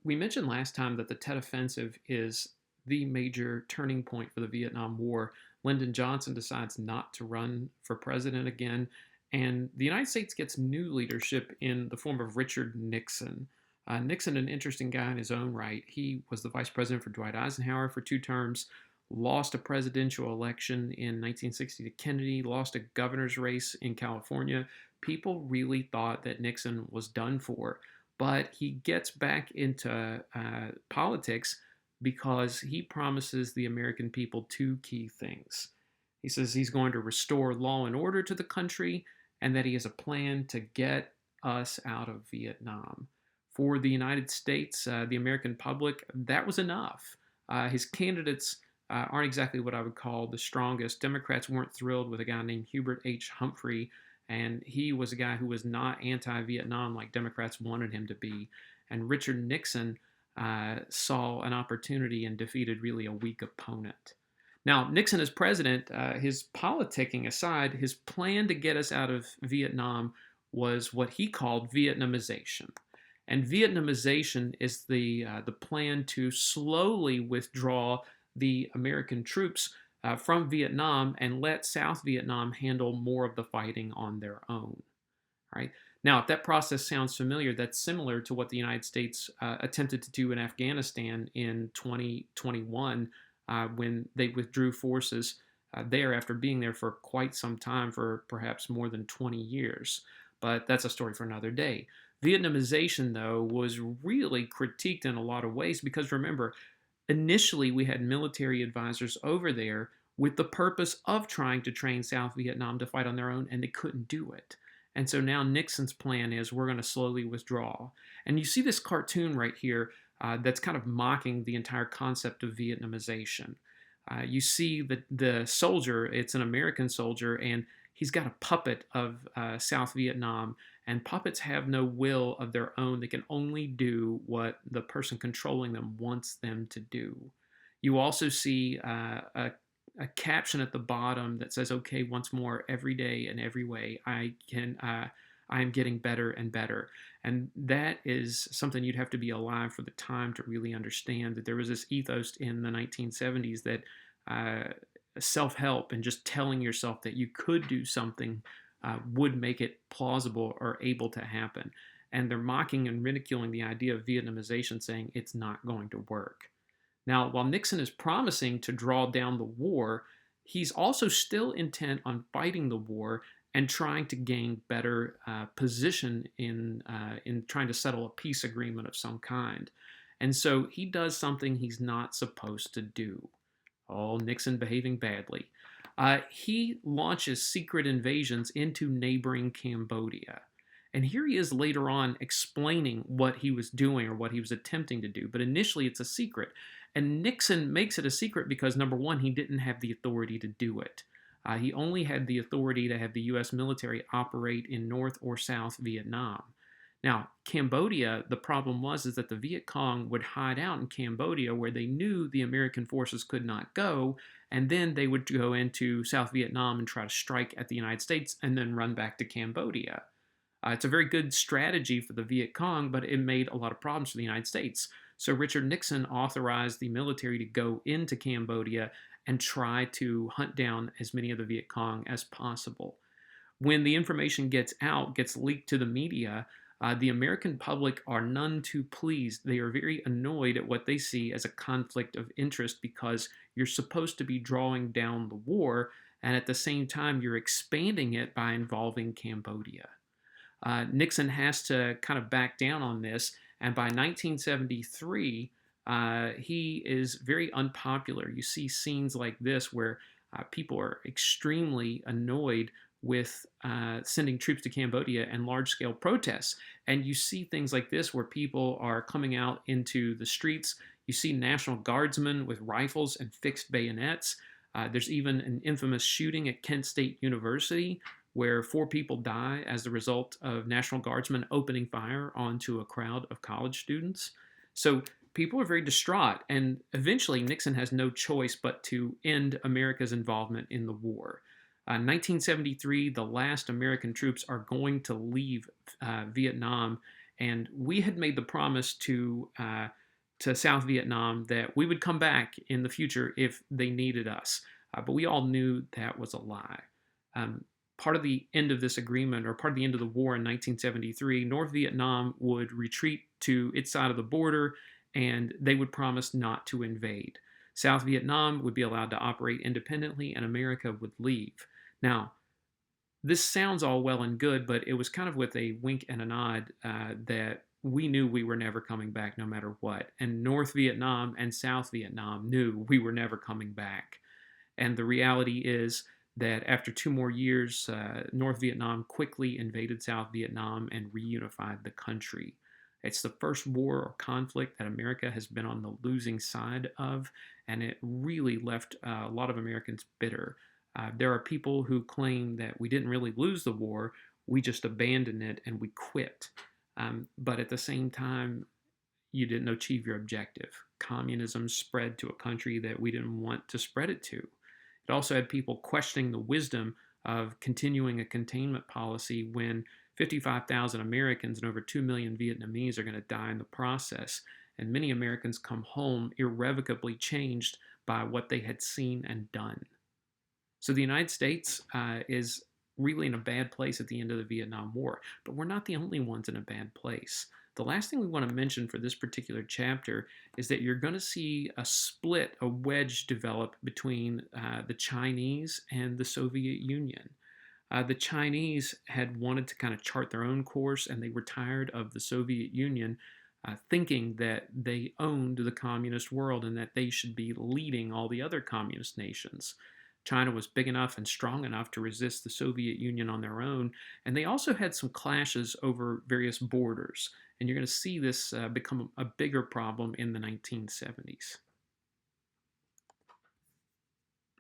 we mentioned last time that the Tet Offensive is the major turning point for the Vietnam War. Lyndon Johnson decides not to run for president again, and the United States gets new leadership in the form of Richard Nixon. Nixon, an interesting guy in his own right. He was the vice president for Dwight Eisenhower for 2 terms, lost a presidential election in 1960 to Kennedy, lost a governor's race in California. People really thought that Nixon was done for, but he gets back into politics because he promises the American people 2 key things. He says he's going to restore law and order to the country and that he has a plan to get us out of Vietnam. For the United States, the American public, that was enough. His candidates aren't exactly what I would call the strongest. Democrats weren't thrilled with a guy named Hubert H. Humphrey, and he was a guy who was not anti-Vietnam like Democrats wanted him to be. And Richard Nixon saw an opportunity and defeated really a weak opponent. Now, Nixon as president, his politicking aside, his plan to get us out of Vietnam was what he called Vietnamization. And Vietnamization is the plan to slowly withdraw the American troops from Vietnam and let South Vietnam handle more of the fighting on their own. Right? Now, if that process sounds familiar, that's similar to what the United States attempted to do in Afghanistan in 2021 when they withdrew forces there after being there for quite some time, for perhaps more than 20 years. But that's a story for another day. Vietnamization, though, was really critiqued in a lot of ways because remember, initially we had military advisors over there with the purpose of trying to train South Vietnam to fight on their own, and they couldn't do it. And so now Nixon's plan is we're going to slowly withdraw. And you see this cartoon right here that's kind of mocking the entire concept of Vietnamization. You see the soldier, it's an American soldier, and he's got a puppet of South Vietnam, and puppets have no will of their own. They can only do what the person controlling them wants them to do. You also see a caption at the bottom that says, "Okay, once more, every day in every way, I am getting better and better." And that is something you'd have to be alive for the time to really understand, that there was this ethos in the 1970s that self-help and just telling yourself that you could do something would make it plausible or able to happen. And they're mocking and ridiculing the idea of Vietnamization, saying it's not going to work. Now, while Nixon is promising to draw down the war, he's also still intent on fighting the war and trying to gain better position in trying to settle a peace agreement of some kind. And so he does something he's not supposed to do. Oh, Nixon behaving badly. He launches secret invasions into neighboring Cambodia. And here he is later on explaining what he was doing or what he was attempting to do. But initially it's a secret. And Nixon makes it a secret because, number one, he didn't have the authority to do it. He only had the authority to have the U.S. military operate in North or South Vietnam. Now, Cambodia, the problem was is that the Viet Cong would hide out in Cambodia where they knew the American forces could not go, and then they would go into South Vietnam and try to strike at the United States and then run back to Cambodia. It's a very good strategy for the Viet Cong, but it made a lot of problems for the United States. So Richard Nixon authorized the military to go into Cambodia and try to hunt down as many of the Viet Cong as possible. When the information gets out, gets leaked to the media, the American public are none too pleased. They are very annoyed at what they see as a conflict of interest because you're supposed to be drawing down the war, and at the same time, you're expanding it by involving Cambodia. Nixon has to kind of back down on this, and by 1973, he is very unpopular. You see scenes like this where people are extremely annoyed with sending troops to Cambodia and large-scale protests. And you see things like this where people are coming out into the streets. You see National Guardsmen with rifles and fixed bayonets. There's even an infamous shooting at Kent State University where 4 people die as the result of National Guardsmen opening fire onto a crowd of college students. So people are very distraught, and eventually Nixon has no choice but to end America's involvement in the war. 1973, the last American troops are going to leave Vietnam, And we had made the promise to South Vietnam that we would come back in the future if they needed us. But we all knew that was a lie. Um, Part of the end of this agreement, or part of the end of the war in 1973, North Vietnam would retreat to its side of the border and they would promise not to invade. South Vietnam would be allowed to operate independently and America would leave. Now, this sounds all well and good, but it was kind of with a wink and a nod that we knew we were never coming back no matter what. And North Vietnam and South Vietnam knew we were never coming back. And the reality is that after 2 more years, North Vietnam quickly invaded South Vietnam and reunified the country. It's the first war or conflict that America has been on the losing side of, and it really left a lot of Americans bitter. There are people who claim that we didn't really lose the war, we just abandoned it and we quit. But at the same time, you didn't achieve your objective. Communism spread to a country that we didn't want to spread it to. It also had people questioning the wisdom of continuing a containment policy when 55,000 Americans and over 2 million Vietnamese are going to die in the process. And many Americans come home irrevocably changed by what they had seen and done. So the United States is really in a bad place at the end of the Vietnam War, but we're not the only ones in a bad place. The last thing we want to mention for this particular chapter is that you're going to see a split, a wedge develop between the Chinese and the Soviet Union. The Chinese had wanted to kind of chart their own course, and they were tired of the Soviet Union thinking that they owned the communist world and that they should be leading all the other communist nations. China was big enough and strong enough to resist the Soviet Union on their own, and they also had some clashes over various borders. And you're going to see this become a bigger problem in the 1970s.